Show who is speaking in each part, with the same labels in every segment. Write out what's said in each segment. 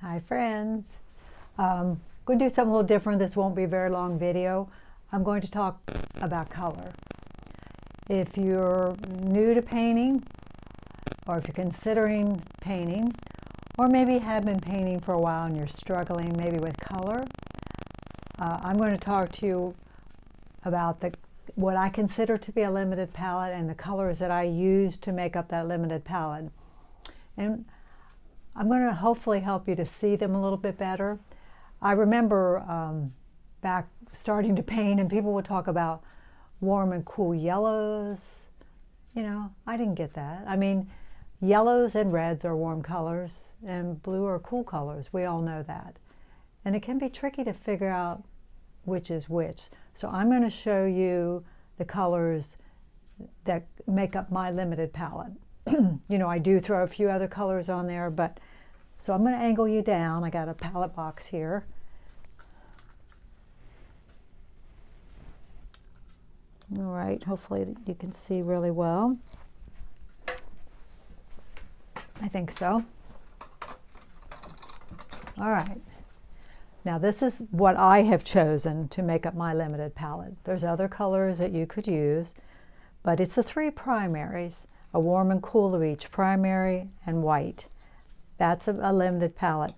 Speaker 1: Hi friends. Going to do something a little different. This won't be a very long video. I'm going to talk about color. If you're new to painting, or if you're considering painting, or maybe have been painting for a while and you're struggling maybe with color, I'm going to talk to you about what I consider to be a limited palette and the colors that I use to make up that limited palette. And I'm going to hopefully help you to see them a little bit better. I remember back starting to paint and people would talk about warm and cool yellows. You know, I didn't get that. I mean, yellows and reds are warm colors and blue are cool colors. We all know that. And it can be tricky to figure out which is which. So I'm going to show you the colors that make up my limited palette. You know, I do throw a few other colors on there, but so I'm going to angle you down. I got a palette box here. All right, hopefully you can see really well. I think so. All right. Now this is what I have chosen to make up my limited palette. There's other colors that you could use, but it's the three primaries, a warm and cool of each primary and white. That's a limited palette.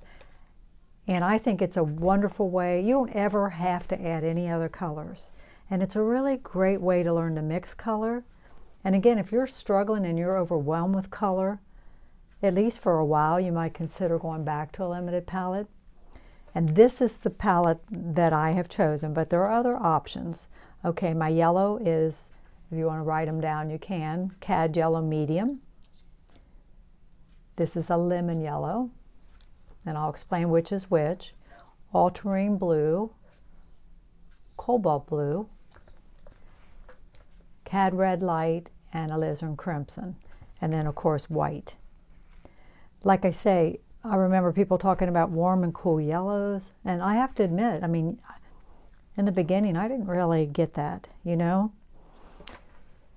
Speaker 1: And I think it's a wonderful way. You don't ever have to add any other colors. And it's a really great way to learn to mix color. And again, if you're struggling and you're overwhelmed with color, at least for a while, you might consider going back to a limited palette. And this is the palette that I have chosen, but there are other options. Okay, my yellow is, if you want to write them down, you can. Cad Yellow Medium. This is a lemon yellow, and I'll explain which is which. Ultramarine blue, cobalt blue, Cad Red Light, and alizarin crimson. And then, of course, white. Like I say, I remember people talking about warm and cool yellows, and I have to admit, I mean, in the beginning, I didn't really get that, you know?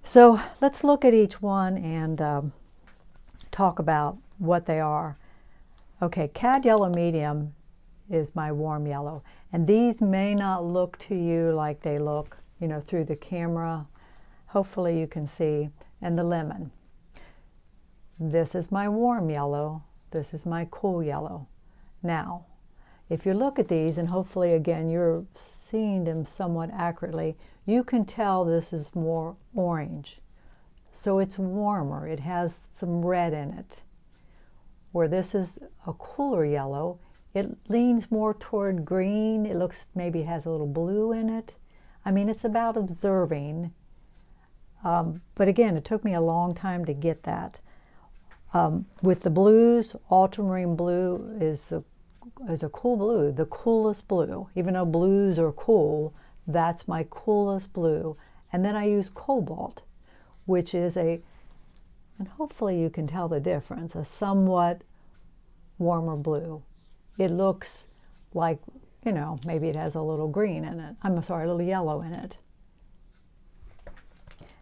Speaker 1: So let's look at each one and talk about what they are. Okay, Cad Yellow Medium is my warm yellow, and these may not look to you like they look, you know, through the camera. Hopefully you can see. And the lemon. This is my warm yellow. This is my cool yellow. Now, if you look at these, and hopefully again you're seeing them somewhat accurately, you can tell this is more orange. So it's warmer. It has some red in it. Where this is a cooler yellow, it leans more toward green. It looks, maybe it has a little blue in it. I mean, it's about observing. But again, it took me a long time to get that. With the blues, ultramarine blue is a cool blue, the coolest blue. Even though blues are cool, that's my coolest blue. And then I use cobalt, which is and hopefully you can tell the difference, a somewhat warmer blue. It looks like, you know, maybe it has a little green in it. I'm sorry, a little yellow in it.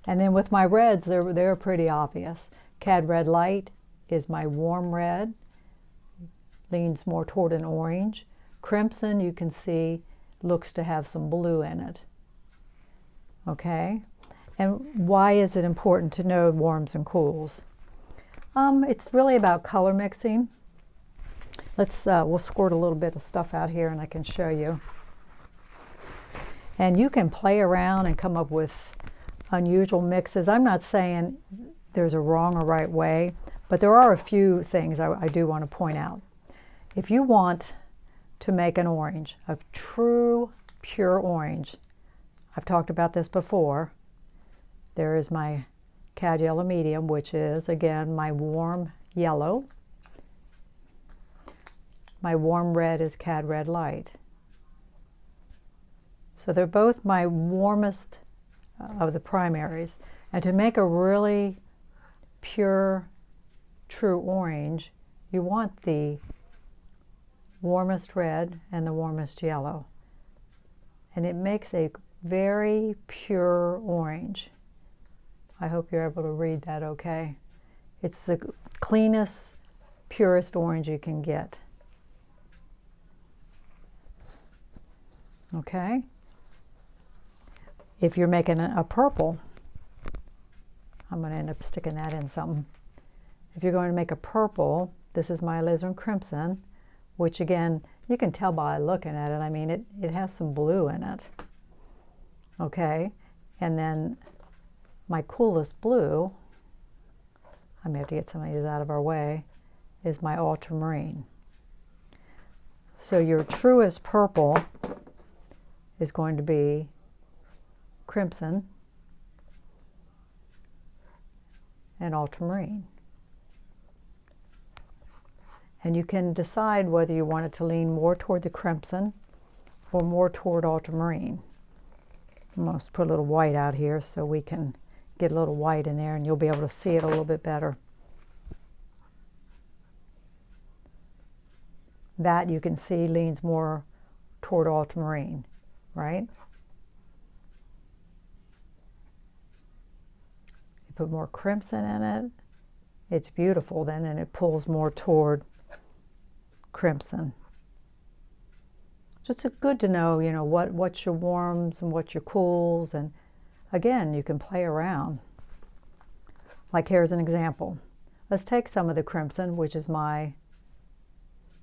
Speaker 1: And then with my reds, they're pretty obvious. Cad Red Light is my warm red, leans more toward an orange. Crimson, you can see, looks to have some blue in it. Okay? And why is it important to know warms and cools? It's really about color mixing. We'll squirt a little bit of stuff out here and I can show you. And you can play around and come up with unusual mixes. I'm not saying there's a wrong or right way, but there are a few things I do want to point out. If you want to make an orange, a true, pure orange, I've talked about this before. There is my Cad Yellow Medium, which is, again, my warm yellow. My warm red is Cad Red Light. So they're both my warmest of the primaries. And to make a really pure, true orange, you want the warmest red and the warmest yellow. And it makes a very pure orange. I hope you're able to read that okay. It's the cleanest, purest orange you can get. Okay? If you're making a purple, I'm going to end up sticking that in something. If you're going to make a purple, this is my alizarin crimson, which again, you can tell by looking at it. I mean, it has some blue in it. Okay? And then my coolest blue, I may have to get some of these out of our way, is my ultramarine. So your truest purple is going to be crimson and ultramarine. And you can decide whether you want it to lean more toward the crimson or more toward ultramarine. I'm going to put a little white out here so we can get a little white in there and you'll be able to see it a little bit better. That you can see leans more toward ultramarine, right? You put more crimson in it, it's beautiful then, and it pulls more toward crimson. Just good to know, you know, what's your warms and what's your cools, and again, you can play around. Like here's an example. Let's take some of the crimson, which is my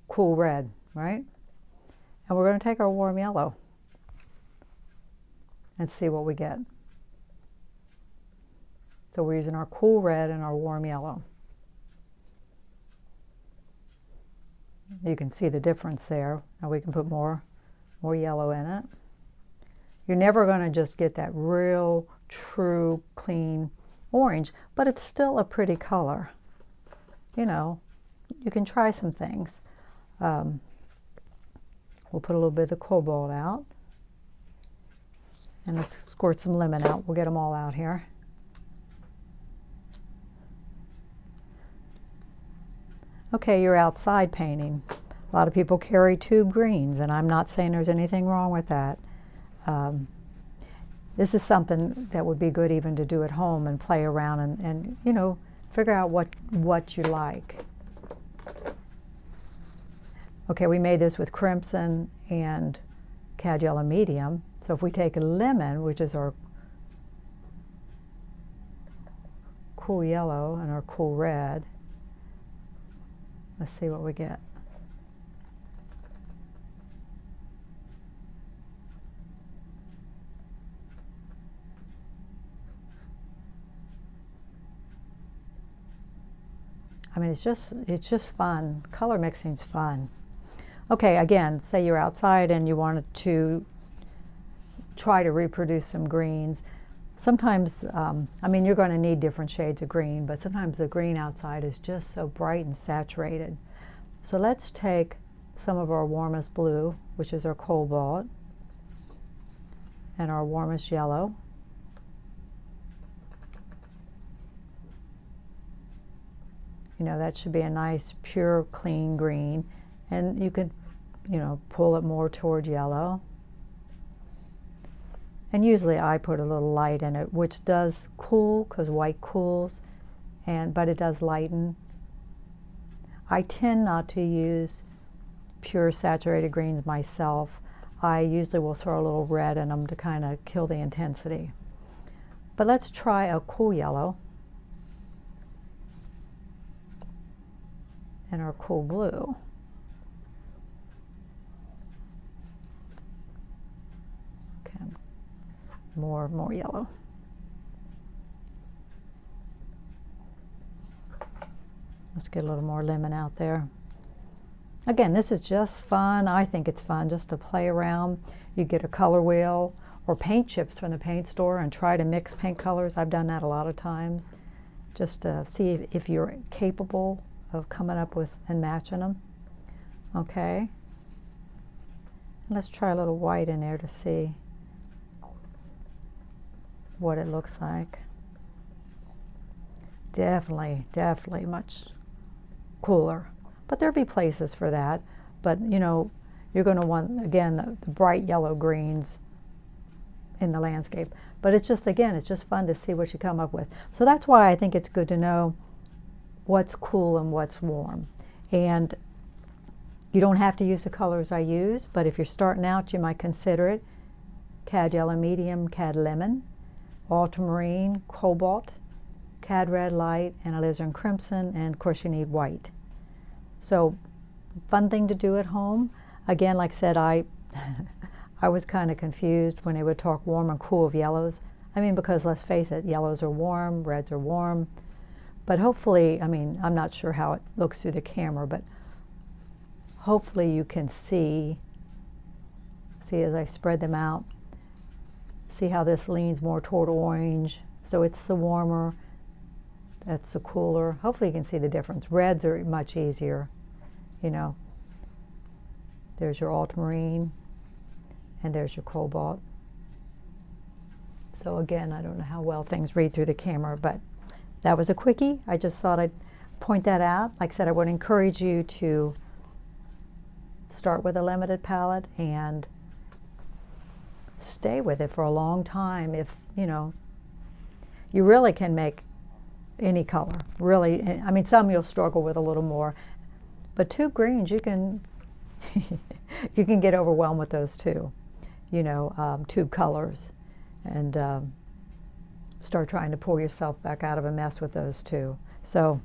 Speaker 1: cool red, right? And we're going to take our warm yellow and see what we get. So we're using our cool red and our warm yellow. You can see the difference there. Now we can put more yellow in it. You're never going to just get that real, true, clean orange, but it's still a pretty color. You know, you can try some things. We'll put a little bit of the cobalt out. And let's squirt some lemon out. We'll get them all out here. Okay, you're outside painting. A lot of people carry tube greens, and I'm not saying there's anything wrong with that. This is something that would be good even to do at home and play around and you know, figure out what you like. Okay, we made this with crimson and Cad Yellow Medium. So if we take a lemon, which is our cool yellow and our cool red, let's see what we get. I mean, it's just fun. Color mixing's fun. Okay, again, say you're outside and you wanted to try to reproduce some greens. Sometimes, I mean, you're going to need different shades of green, but sometimes the green outside is just so bright and saturated. So let's take some of our warmest blue, which is our cobalt, and our warmest yellow. You know, that should be a nice, pure, clean green. And you could, you know, pull it more toward yellow. And usually I put a little light in it, which does cool, because white cools, but it does lighten. I tend not to use pure saturated greens myself. I usually will throw a little red in them to kind of kill the intensity. But let's try a cool yellow and our cool blue. Okay, more yellow. Let's get a little more lemon out there. Again, this is just fun. I think it's fun just to play around. You get a color wheel or paint chips from the paint store and try to mix paint colors. I've done that a lot of times, just to see if you're capable of coming up with and matching them. Okay. And let's try a little white in there to see what it looks like. Definitely much cooler. But there'll be places for that. But you know, you're going to want, again, the bright yellow greens in the landscape. But it's just, again, it's just fun to see what you come up with. So that's why I think it's good to know what's cool and what's warm. And You don't have to use the colors I use, but if you're starting out, you might consider it. Cad Yellow Medium, Cad Lemon, Ultramarine, Cobalt, Cad Red Light, and Alizarin Crimson, and of course you need white. So, fun thing to do at home. Again, like I said, I was kind of confused when they would talk warm and cool of yellows. I mean, because let's face it, yellows are warm, reds are warm. But hopefully, I mean, I'm not sure how it looks through the camera, but hopefully you can see as I spread them out, see how this leans more toward orange. So it's the warmer, that's the cooler. Hopefully you can see the difference. Reds are much easier, you know. There's your ultramarine, and there's your cobalt. So again, I don't know how well things read through the camera, but that was a quickie. I just thought I'd point that out. Like I said, I would encourage you to start with a limited palette and stay with it for a long time. If, you know, you really can make any color, really. I mean, some you'll struggle with a little more, but tube greens, you can you can get overwhelmed with those too, you know, tube colors, and start trying to pull yourself back out of a mess with those too. So,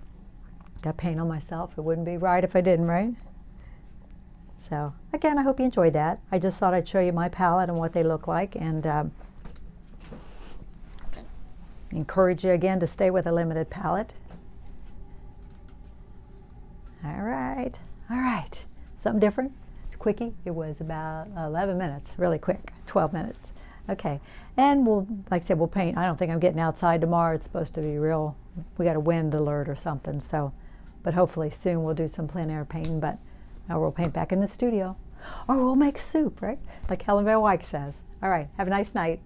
Speaker 1: got paint on myself. It wouldn't be right if I didn't, right? So, again, I hope you enjoyed that. I just thought I'd show you my palette and what they look like, and encourage you again to stay with a limited palette. All right. Something different. It's quickie. It was about 11 minutes, really quick, 12 minutes. Okay, and we'll, like I said, we'll paint. I don't think I'm getting outside tomorrow. It's supposed to be real, we got a wind alert or something, so, but hopefully soon we'll do some plein air painting, but we'll paint back in the studio. Or we'll make soup, right? Like Helen Van Wyck says. All right, have a nice night.